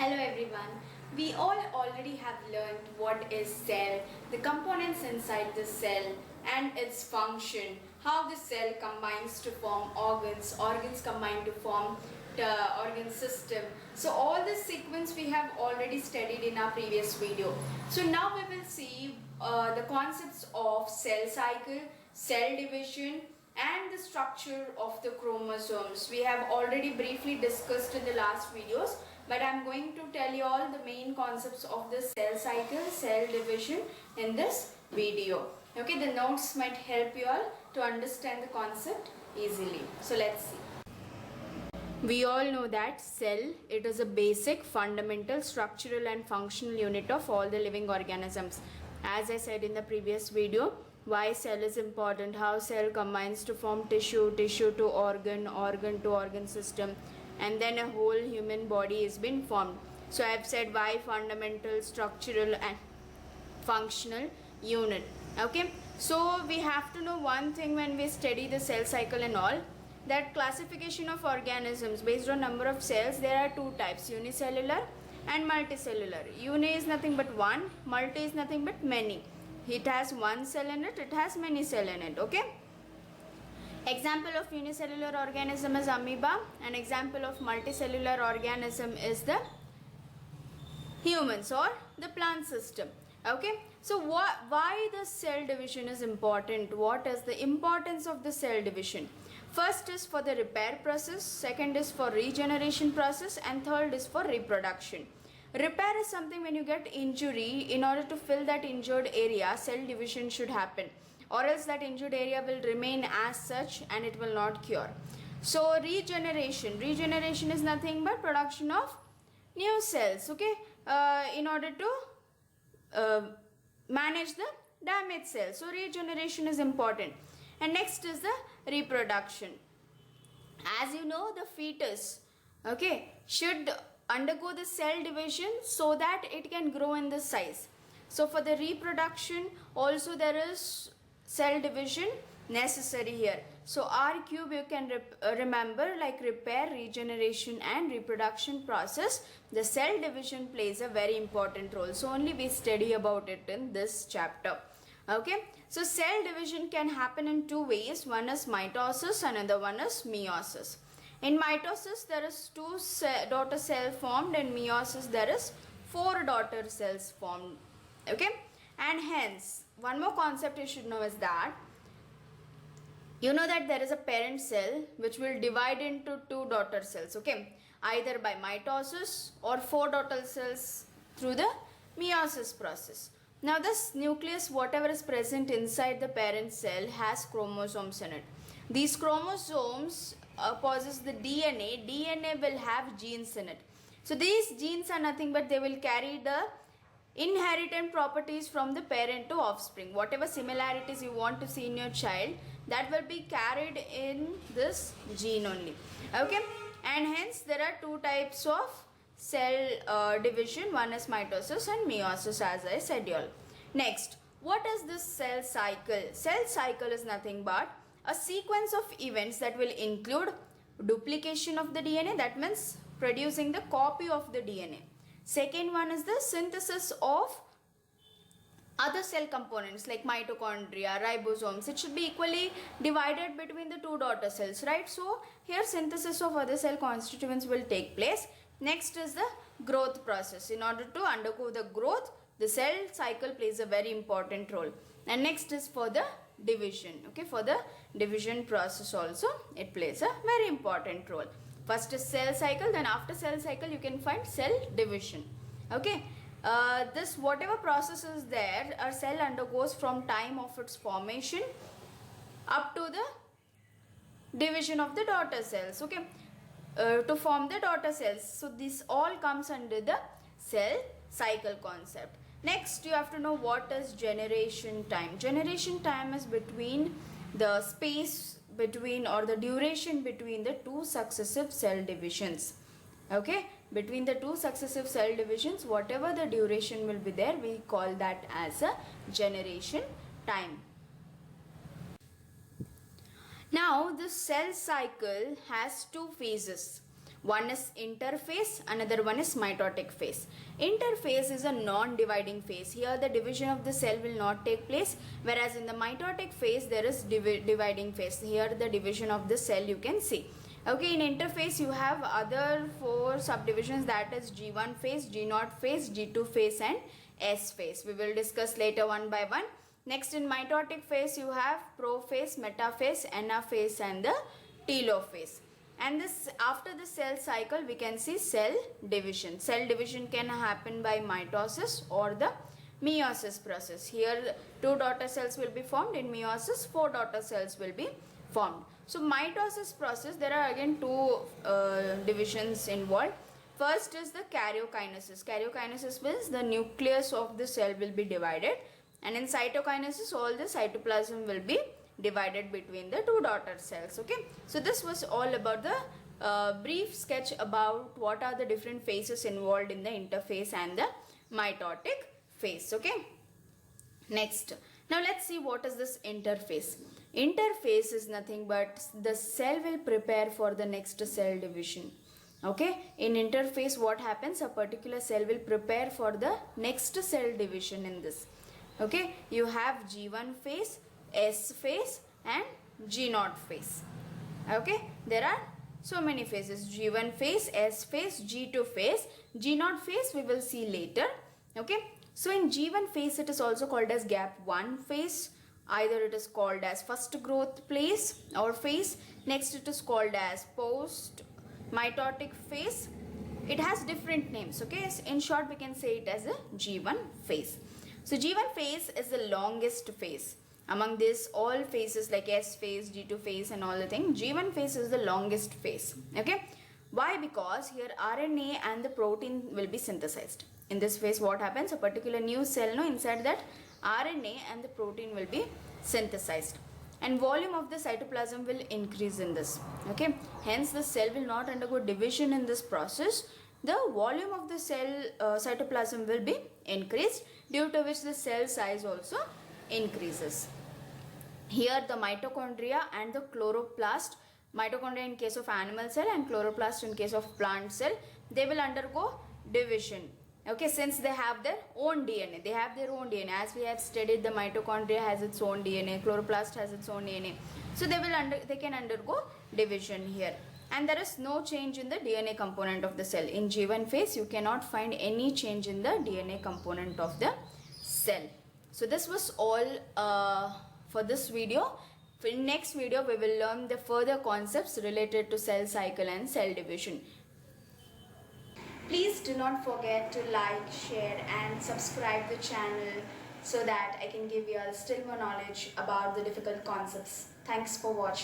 Hello everyone. We all already have learned what is cell, the components inside the cell and its function, how the cell combines to form organs, organs combine to form the organ system. So all this sequence we have already studied in our previous video. So now we will see the concepts of cell cycle, cell division and the structure of the chromosomes. We have already briefly discussed in the last videos, but I am going to tell you all the main concepts of the cell cycle, cell division in this video. Okay, the notes might help you all to understand the concept easily. So let's see. We all know that cell, it is a basic, fundamental, structural and functional unit of all the living organisms. As I said in the previous video, why cell is important, how cell combines to form tissue, tissue to organ, organ to organ system, and then a whole human body is been formed. So I have said why fundamental, structural and functional unit. Okay, so we have to know one thing when we study the cell cycle and all, that classification of organisms based on number of cells, there are two types, unicellular and multicellular. Uni is nothing but one, multi is nothing but many. It has one cell in it, it has many cell in it. Okay, example of unicellular organism is amoeba, and example of multicellular organism is the humans or the plant system. Okay, so why the cell division is important? What is the importance of the cell division? First is for the repair process, second is for regeneration process, and third is for reproduction. Repair is something when you get injury, in order to fill that injured area, cell division should happen, or else that injured area will remain as such and it will not cure. So regeneration is nothing but production of new cells, okay, in order to manage the damaged cells. So regeneration is important. And next is the reproduction. As you know, the fetus, okay, should undergo the cell division so that it can grow in the size. So for the reproduction also there is cell division necessary here. So R cube you can remember, like repair, regeneration and reproduction process, the cell division plays a very important role. So only we study about it in this chapter. Okay, so cell division can happen in two ways. One is mitosis, another one is meiosis. In mitosis there is two daughter cells formed, and meiosis there is 4 daughter cells formed. Okay, and hence one more concept you should know is that you know that there is a parent cell which will divide into 2 daughter cells, okay, either by mitosis or 4 daughter cells through the meiosis process. Now this nucleus, whatever is present inside the parent cell, has chromosomes in it. These chromosomes possess the DNA. DNA will have genes in it. So these genes are nothing but they will carry the inherited properties from the parent to offspring. Whatever similarities you want to see in your child, that will be carried in this gene only. Okay, and hence there are two types of cell division. One is mitosis and meiosis, as I said you all. Next, what is this cell cycle? Cell cycle is nothing but a sequence of events that will include duplication of the DNA, that means producing the copy of the DNA. Second one is the synthesis of other cell components like mitochondria, ribosomes. It should be equally divided between the 2 daughter cells, right? So here synthesis of other cell constituents will take place. Next is the growth process. In order to undergo the growth, the cell cycle plays a very important role. And next is for the division. Okay, for the division process also it plays a very important role. First is cell cycle, then after cell cycle you can find cell division. Okay, this whatever process is there, a cell undergoes from time of its formation up to the division of the daughter cells. Okay, to form the daughter cells. So this all comes under the cell cycle concept. Next you have to know what is generation time. Generation time is between the space between or the duration between the 2 successive cell divisions. Okay, between the 2 successive cell divisions, whatever the duration will be there, we call that as a generation time. Now this cell cycle has 2 phases. One is interphase, another one is mitotic phase. Interphase is a non-dividing phase. Here the division of the cell will not take place, whereas in the mitotic phase there is dividing phase. Here the division of the cell you can see. Okay, in interphase you have other 4 subdivisions, that is G1 phase, G0 phase, G2 phase and S phase. We will discuss later one by one. Next, in mitotic phase you have prophase, metaphase, anaphase and the telophase. And this, after the cell cycle we can see cell division. Cell division can happen by mitosis or the meiosis process. Here 2 daughter cells will be formed. In meiosis 4 daughter cells will be formed. So mitosis process, there are again 2 divisions involved. First is the karyokinesis. Karyokinesis means the nucleus of the cell will be divided, and in cytokinesis all the cytoplasm will be divided between the 2 daughter cells. Okay, so this was all about the brief sketch about what are the different phases involved in the interphase and the mitotic phase. Okay, next, now let's see what is this interphase. Interphase is nothing but the cell will prepare for the next cell division. Okay, in interphase what happens, a particular cell will prepare for the next cell division in this. Okay, you have G1 phase, S phase and G0 phase. Okay, there are so many phases: G1 phase, S phase, G2 phase. G0 phase we will see later. Okay, so in G1 phase it is also called as gap 1 phase. Either it is called as first growth phase or phase. Next it is called as post mitotic phase. It has different names. Okay, so in short we can say it as a G1 phase. So G1 phase is the longest phase. Among this all phases like S phase, G2 phase and all the things, G1 phase is the longest phase. Okay, why? Because here RNA and the protein will be synthesized. In this phase what happens, a particular new cell, inside that RNA and the protein will be synthesized, and volume of the cytoplasm will increase in this. Okay, hence the cell will not undergo division in this process. The volume of the cell cytoplasm will be increased, due to which the cell size also increases. Here the mitochondria and the chloroplast, mitochondria in case of animal cell and chloroplast in case of plant cell, they will undergo division. Okay, since they have their own DNA, they have their own DNA. As we have studied, the mitochondria has its own DNA, chloroplast has its own DNA. So they can undergo division here. And there is no change in the DNA component of the cell. In G1 phase, you cannot find any change in the DNA component of the cell. So this was all for this video. In next video, we will learn the further concepts related to cell cycle and cell division. Please do not forget to like, share and subscribe the channel so that I can give you all still more knowledge about the difficult concepts. Thanks for watching.